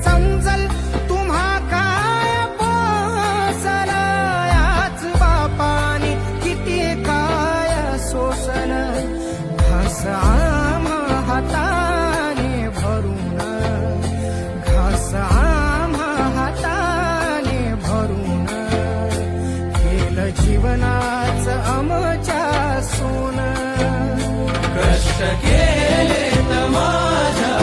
समजल तुम्हा काय पोसल, याच बापाने किती काय सोसल, घास आम्हा हाताने भरून, घास आम्हा हाताने भरून, केलं जीवनाच आमच्या सोन, कष्ट केले तर माझ्या